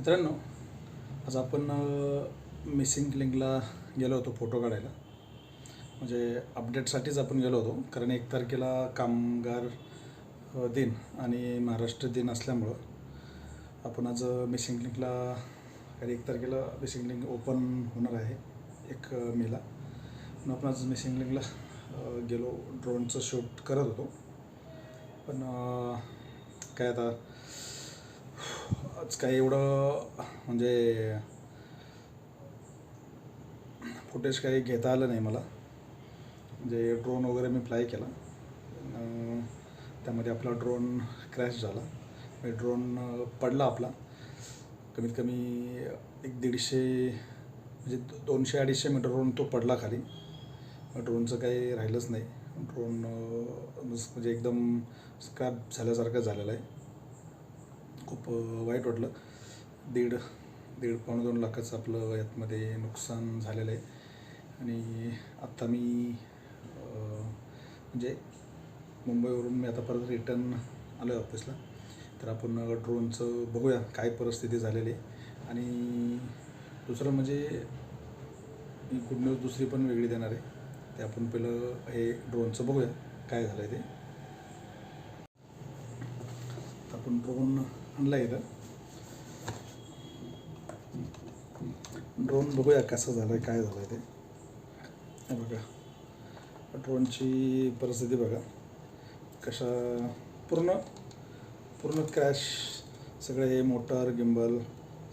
मित्रांनो, आज आपण मिसिंग लिंकला गेलो होतो फोटो काढायला. म्हणजे अपडेटसाठीच आपण गेलो होतो, कारण 1 तारखेला कामगार दिन आणि महाराष्ट्र दिन असल्यामुळं आपण आज मिसिंग लिंकला, कारण 1 तारखेला मिसिंग लिंक ओपन होणार आहे 1 मेला. म्हणून आपण आज मिसिंग लिंकला गेलो. ड्रोनचं शूट करत होतो, पण काय आता आज काही एवढं म्हणजे फुटेज काही घेता आलं नाही मला. म्हणजे ड्रोन वगैरे मी फ्लाय केला, त्यामध्ये आपला ड्रोन क्रॅश झाला. ड्रोन पडला आपला कमीत कमी 150 म्हणजे 200-250 मीटरवरून तो पडला खाली. ड्रोनचं काही राहिलंच नाही. ड्रोन म्हणजे एकदम स्क्रॅप झाल्यासारखं झालेलं आहे. खूप वाईट वाटलं. 1.5-2 लाखाचं आपलं यातमध्ये नुकसान झालेलं आहे. आणि आत्ता मी म्हणजे मुंबईवरून मी आता परत रिटर्न आलो आहे ऑफिसला. तर आपण ड्रोनचं बघूया काय परिस्थिती झालेली आहे. आणि दुसरं म्हणजे मी गुड न्यूज दुसरी पण वेगळी देणार आहे. ते आपण पहिलं हे ड्रोनचं बघूया काय झालं आहे ते. आपण ड्रोन आणला आहे. ड्रोन बघूया कसं झालं आहे, काय झालं आहे ते. हे बघा, ड्रोनची परिस्थिती बघा कशा पूर्ण क्रॅश. सगळं हे मोटर गिम्बल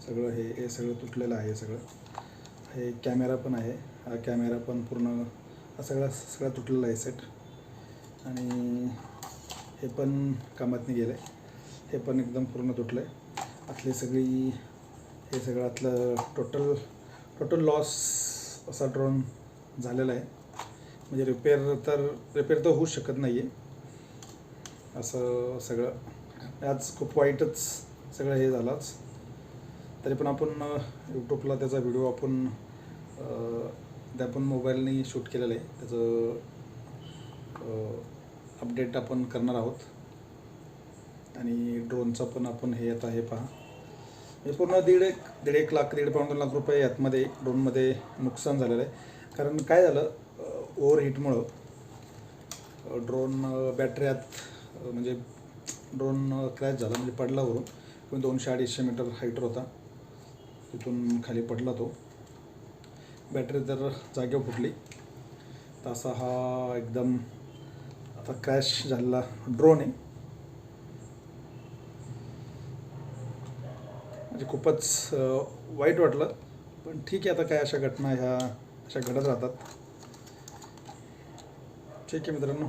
सगळं हे सगळं तुटलेलं आहे. सगळं हे कॅमेरा पण आहे. हा कॅमेरा पण पूर्ण हा सगळा तुटलेला आहे सेट. आणि हे पण कामात नाही गेलं आहे. हे पण एकदम पूर्ण तुटलं आहे. आतली सगळी हे सगळं आतलं टोटल लॉस असा ड्रोन झालेला आहे. म्हणजे रिपेअर तर होऊच शकत नाही आहे असं सगळं. आज खूप वाईटच सगळं हे झालंच. तरी पण आपण यूट्यूबला त्याचा व्हिडिओ आपण मोबाईलने शूट केलेलं आहे. त्याचं अपडेट आपण करणार आहोत. आणि ड्रोनचा पण आपण हे आता हे पहा, हे पूर्ण 1.5 लाख 1.5-2 लाख रुपये यातमध्ये ड्रोनमध्ये नुकसान झालेलं आहे. कारण काय झालं, ओव्हरहीटमुळं ड्रोन बॅटऱ्यात म्हणजे ड्रोन क्रॅश झाला. म्हणजे पडला वरून 200-250 मीटर हाईटवर होता, तिथून खाली पडला तो. बॅटरी तर जागेवर फुटली. तर असा हा एकदम आता क्रॅश झालेला ड्रोन आहे. म्हणजे खूपच वाईट वाटलं, पण ठीक आहे. आता काय अशा घटना ह्या अशा घडत राहतात. ठीक आहे मित्रांनो,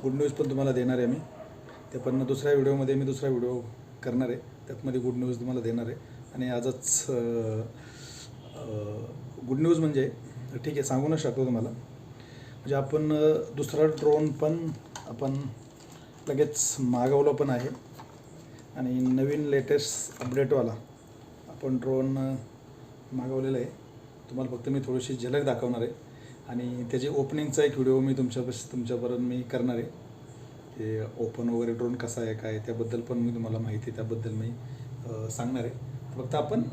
गुड न्यूज पण तुम्हाला देणार आहे मी. ते पण दुसऱ्या व्हिडिओमध्ये मी दुसरा व्हिडिओ करणार आहे, त्यातमध्ये गुड न्यूज तुम्हाला देणार आहे. आणि आजच गुड न्यूज म्हणजे ठीक आहे सांगूनच शकतो तुम्हाला. म्हणजे आपण दुसरा ड्रोन पण आपण लगेच मागवलं पण आहे. आणि नवीन लेटेस्ट अपडेटवाला आपण ड्रोन मागवलेला आहे. तुम्हाला फक्त मी थोडीशी झलक दाखवणार आहे. आणि त्याची ओपनिंगचा एक व्हिडिओ मी तुमच्यापर्यंत मी करणार आहे. ते ओपन वगैरे ड्रोन कसा आहे काय त्याबद्दल पण मी तुम्हाला माहिती त्याबद्दल मी सांगणार आहे. फक्त आपण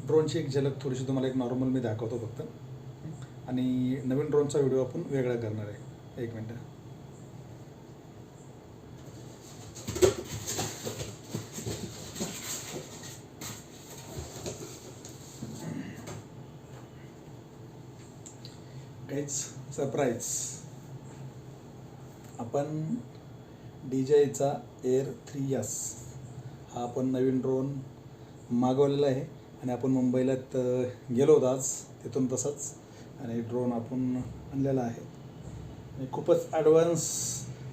ड्रोनची एक झलक थोडीशी तुम्हाला एक नॉर्मल मी दाखवतो फक्त. आणि नवीन ड्रोनचा व्हिडिओ आपण वेगळा करणार आहे. 1 मिनटं. काहीच सरप्राईज, आपण DJIचा Air 3S हा आपण नवीन ड्रोन मागवलेला आहे. आणि आपण मुंबईला गेलो होतो आज, तिथून तसंच आणि ड्रोन आपण आणलेला आहे. आणि खूपच ॲडव्हान्स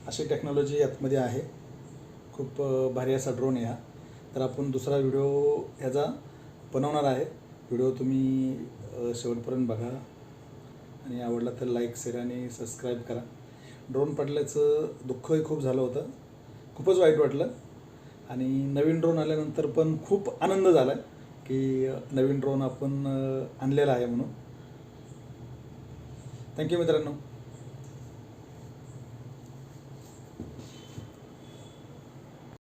अशी टेक्नॉलॉजी यातमध्ये आहे. खूप भारी असा ड्रोन आहे हा. तर आपण दुसरा व्हिडिओ ह्याचा बनवणार आहे. व्हिडिओ तुम्ही शेवटपर्यंत बघा. आणि आवडला तर लाईक, शेअर आणि सबस्क्राईब करा. ड्रोन पडल्याचं दुःखही खूप झालं होतं, खूपच वाईट वाटलं. आणि नवीन ड्रोन आल्यानंतर पण खूप आनंद झाला की नवीन ड्रोन आपण आणलेला आहे म्हणून. थँक्यू मित्रांनो.